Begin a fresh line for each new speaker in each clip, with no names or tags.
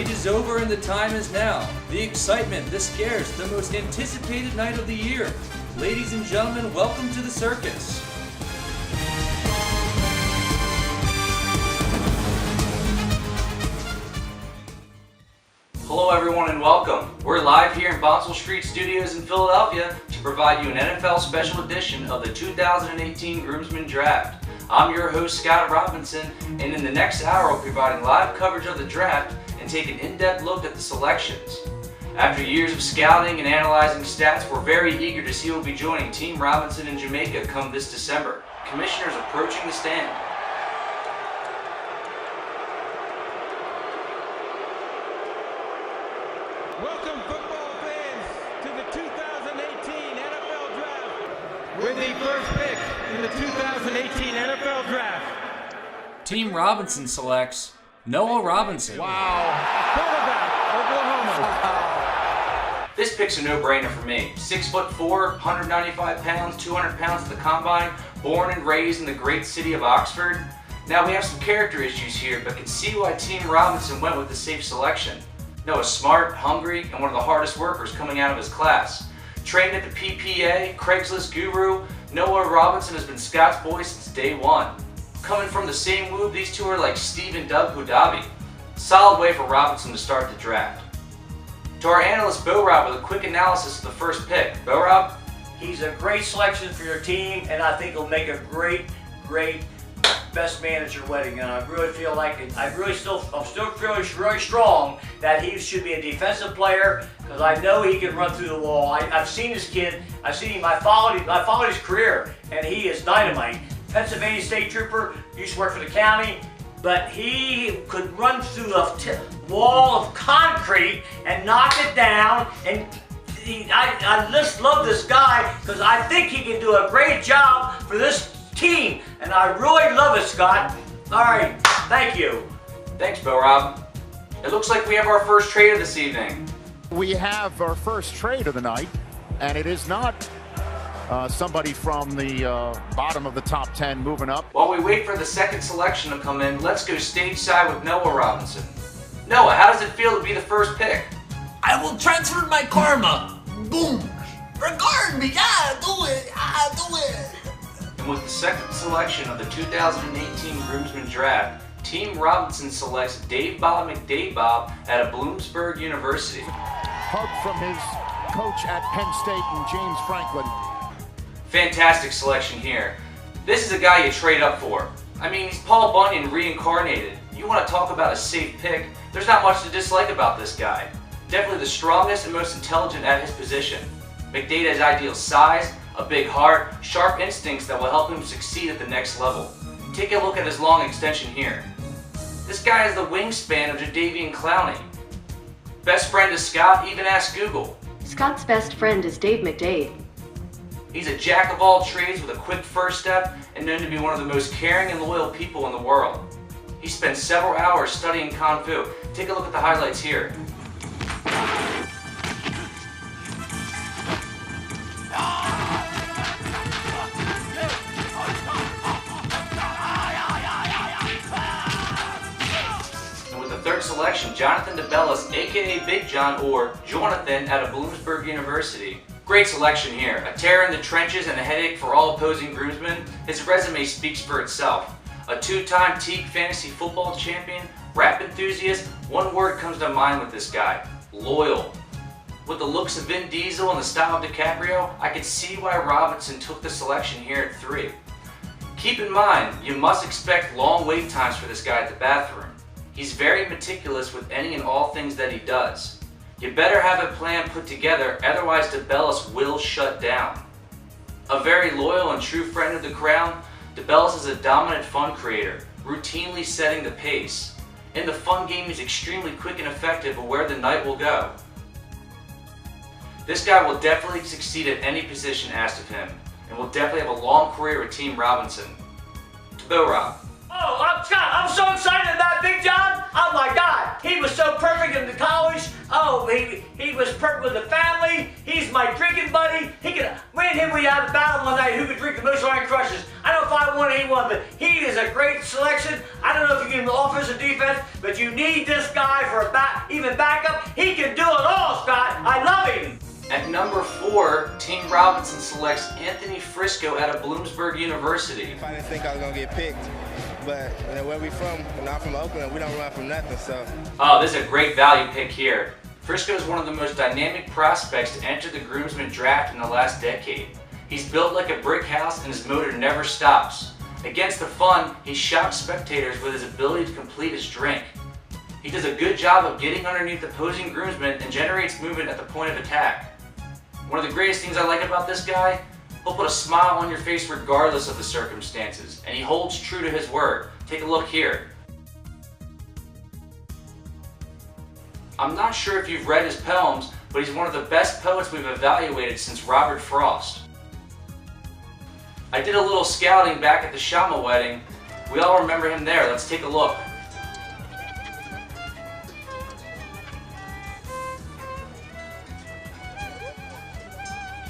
wait is over and the time is now. The excitement, the scares, the most anticipated night of the year. Ladies and gentlemen, welcome to the circus. Hello everyone and welcome. We're live here in Bonsall Street Studios in Philadelphia to provide you an NFL special edition of the 2018 Groomsmen Draft. I'm your host Scott Robinson, and in the next hour I'll be providing live coverage of the draft and take an in-depth look at the selections. After years of scouting and analyzing stats, we're very eager to see who will be joining Team Robinson in Jamaica come this December. Commissioners approaching the stand.
Welcome football fans to the 2018 NFL Draft. With the first pick in the 2018 NFL Draft.
Team Robinson selects Noah Robinson.
Wow. Quarterback, Oklahoma.
This pick's a no-brainer for me. 6'4", 195 pounds, 200 pounds at the combine, born and raised in the great city of Oxford. Now we have some character issues here, but can see why Team Robinson went with the safe selection. Noah's smart, hungry, and one of the hardest workers coming out of his class. Trained at the PPA, Craigslist guru, Noah Robinson has been Scott's boy since day one. Coming from the same womb, these two are like Steve and Doug Hudabi. Solid way for Robinson to start the draft. To our analyst Bo Rob with a quick analysis of the first pick. Bo Rob?
He's a great selection for your team, and I think he'll make a great best man at your wedding. And I really feel like I'm still feeling really strong that he should be a defensive player because I know he can run through the wall. I've seen this kid. I've seen him. I followed his career, and he is dynamite. Pennsylvania State Trooper, used to work for the county, but he could run through a wall of concrete and knock it down. And I just love this guy because I think he can do a great job for this team, and I really love it, Scott. All right, thank you.
Thanks, Bo Rob. It looks like we have our first trade of this evening.
We have our first trade of the night, and it is not somebody from the bottom of the top 10 moving up.
While we wait for the second selection to come in, let's go stage side with Noah Robinson. Noah, how does it feel to be the first pick?
I will transfer my karma. Boom. Regard me. Yeah, do it. Do it.
And with the second selection of the 2018 Groomsmen Draft, Team Robinson selects Dave Bob McDade Bob out of Bloomsburg University.
Hug from his coach at Penn State and James Franklin.
Fantastic selection here. This is a guy you trade up for. I mean, he's Paul Bunyan reincarnated. You want to talk about a safe pick? There's not much to dislike about this guy. Definitely the strongest and most intelligent at his position. McDade has ideal size, a big heart, sharp instincts that will help him succeed at the next level. Take a look at his long extension here. This guy has the wingspan of Jadeveon Clowney. Best friend of Scott, even ask Google.
Scott's best friend is Dave McDade.
He's a jack of all trades with a quick first step and known to be one of the most caring and loyal people in the world. He spent several hours studying Kung Fu. Take a look at the highlights here. Third selection, Jonathan DeBellis, aka Big John, or Jonathan out of Bloomsburg University. Great selection here. A terror in the trenches and a headache for all opposing groomsmen. His resume speaks for itself. A two-time Teague Fantasy Football champion, rap enthusiast, one word comes to mind with this guy: loyal. With the looks of Vin Diesel and the style of DiCaprio, I could see why Robinson took the selection here at 3. Keep in mind, you must expect long wait times for this guy at the bathroom. He's very meticulous with any and all things that he does. You better have a plan put together, otherwise DeBellis will shut down. A very loyal and true friend of the crown, DeBellis is a dominant fun creator, routinely setting the pace. In the fun game, he's extremely quick and effective of where the night will go. This guy will definitely succeed at any position asked of him, and will definitely have a long career with Team Robinson. Bo Rob.
Oh, Scott, I'm so excited about Big John. Oh my God, he was so perfect in the college. Oh, he was perfect with the family. He's my drinking buddy. Me and him, we had a battle one night who could drink the most Iron Crushes. I don't 5'1", but he is a great selection. I don't know if you can offense or defense, but you need this guy for a even backup. He can do it all, Scott. I love him.
At number 4, Team Robinson selects Anthony Frisco out of Bloomsburg University.
I didn't think I was going to get picked, but where we from, I'm from Oakland, we don't run from nothing, so.
Oh, this is a great value pick here. Frisco is one of the most dynamic prospects to enter the Groomsmen Draft in the last decade. He's built like a brick house and his motor never stops. Against the fun, he shocks spectators with his ability to complete his drink. He does a good job of getting underneath opposing groomsmen and generates movement at the point of attack. One of the greatest things I like about this guy, he'll put a smile on your face regardless of the circumstances, and he holds true to his word. Take a look here. I'm not sure if you've read his poems, but he's one of the best poets we've evaluated since Robert Frost. I did a little scouting back at the Shama wedding. We all remember him there. Let's take a look.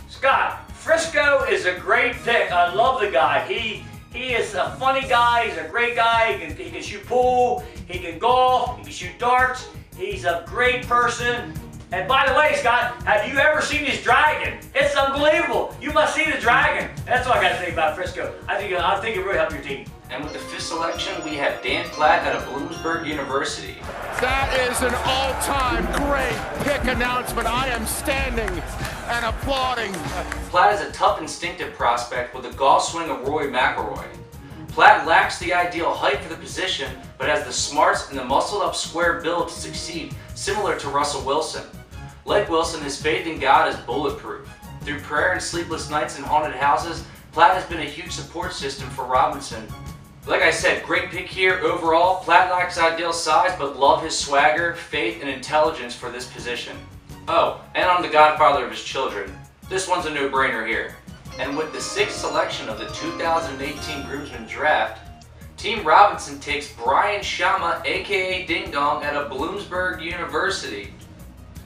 Scott, Frisco is a great pick. I love the guy. He is a funny guy. He's a great guy. He can shoot pool. He can golf. He can shoot darts. He's a great person. And by the way, Scott, have you ever seen his dragon? It's unbelievable. You must see the dragon. That's what I got to say about Frisco. I think it really helped your team.
And with the 5th selection, we have Dan Platt out of Bloomsburg University.
That is an all-time great pick announcement. I am standing and applauding.
Platt is a tough, instinctive prospect with the golf swing of Rory McIlroy. Platt lacks the ideal height for the position, but has the smarts and the muscled-up square build to succeed, similar to Russell Wilson. Like Wilson, his faith in God is bulletproof. Through prayer and sleepless nights in haunted houses, Platt has been a huge support system for Robinson. Like I said, great pick here overall. Platt lacks ideal size, but love his swagger, faith, and intelligence for this position. Oh, and I'm the godfather of his children. This one's a no-brainer here. And with the 6th selection of the 2018 Groomsmen Draft, Team Robinson takes Brian Shama, aka Ding Dong, out of Bloomsburg University.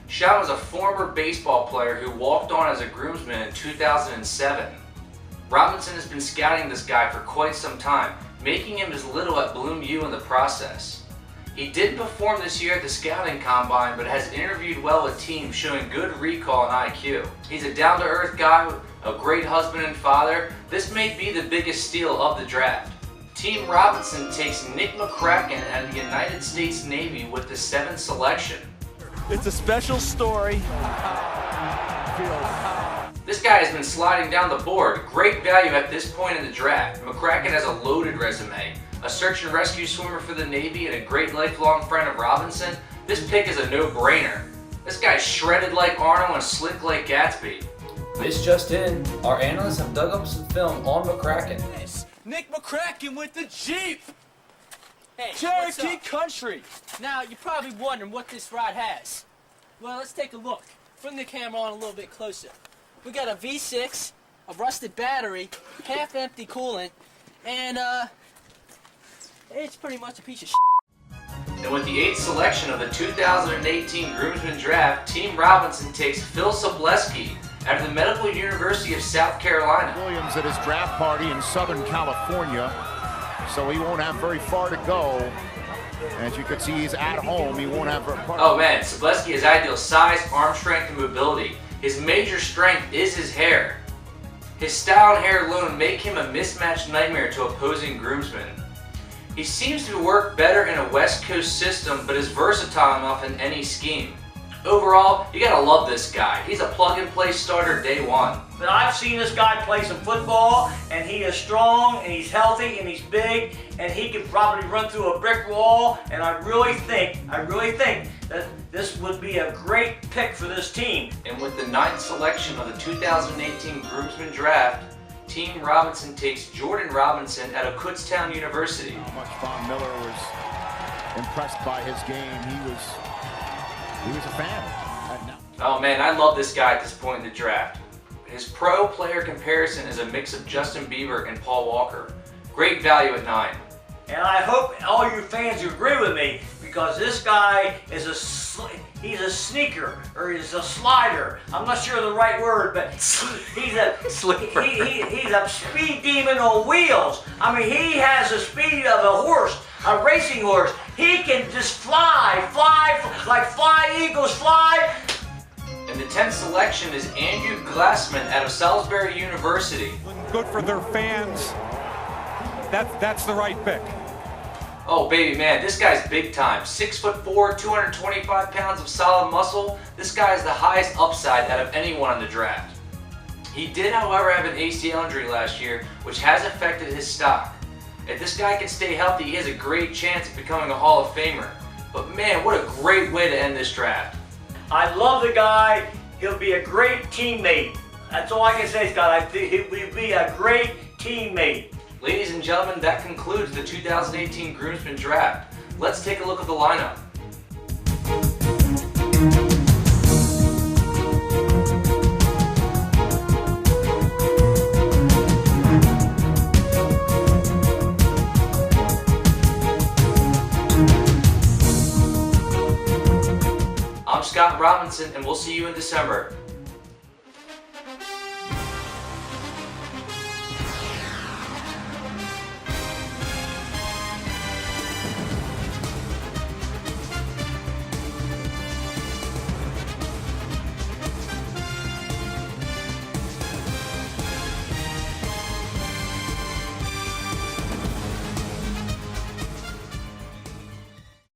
Shama is a former baseball player who walked on as a groomsman in 2007. Robinson has been scouting this guy for quite some time, making him his little at Bloom U in the process. He didn't perform this year at the scouting combine, but has interviewed well with teams, showing good recall and IQ. He's a down-to-earth guy, a great husband and father. This may be the biggest steal of the draft. Team Robinson takes Nick McCracken out of the United States Navy with the 7th selection.
It's a special story.
This guy has been sliding down the board. Great value at this point in the draft. McCracken has a loaded resume. A search and rescue swimmer for the Navy and a great lifelong friend of Robinson. This pick is a no-brainer. This guy's shredded like Arnold and slick like Gatsby. This just in, our analysts have dug up some film on McCracken.
Nick McCracken with the Jeep.
Hey,
Cherokee Country.
Now, you're probably wondering what this ride has. Well, let's take a look. Bring the camera on a little bit closer. We got a V6, a rusted battery, half-empty coolant, and, it's pretty much a piece of shit.
And with the 8th selection of the 2018 Groomsmen Draft, Team Robinson takes Phil Sobleski out of the Medical University of South Carolina.
Williams at his draft party in Southern California, so he won't have very far to go. As you can see, he's at home. He won't have very far.
Oh man, Sobleski has ideal size, arm strength, and mobility. His major strength is his hair. His style and hair alone make him a mismatched nightmare to opposing groomsmen. He seems to work better in a West Coast system, but is versatile enough in any scheme. Overall, you gotta love this guy. He's a plug-and-play starter day one.
But I've seen this guy play some football, and he is strong, and he's healthy, and he's big, and he can probably run through a brick wall. And I really think that this would be a great pick for this team.
And with the 9th selection of the 2018 Groomsmen Draft, Team Robinson takes Jordan Robinson out of Kutztown University.
How much Von Miller was impressed by his game. He was a fan.
Oh man, I love this guy at this point in the draft. His pro player comparison is a mix of Justin Bieber and Paul Walker. Great value at 9.
And I hope all you fans agree with me, because this guy is He's a sneaker, or he's a slider. I'm not sure of the right word, but he's a
Sleeper.
he's a speed demon on wheels. I mean, he has the speed of a horse, a racing horse. He can just fly like fly eagles fly.
And the 10th selection is Andrew Glassman out of Salisbury University.
Good for their fans. That's the right pick.
Oh baby man, this guy's big time. 6'4", 225 pounds of solid muscle. This guy is the highest upside out of anyone in the draft. He did, however, have an ACL injury last year, which has affected his stock. If this guy can stay healthy, he has a great chance of becoming a Hall of Famer. But man, what a great way to end this draft.
I love the guy. He'll be a great teammate. That's all I can say, Scott. I think he'll be a great teammate.
Ladies and gentlemen, that concludes the 2018 Groomsmen Draft. Let's take a look at the lineup. I'm Scott Robinson, and we'll see you in December.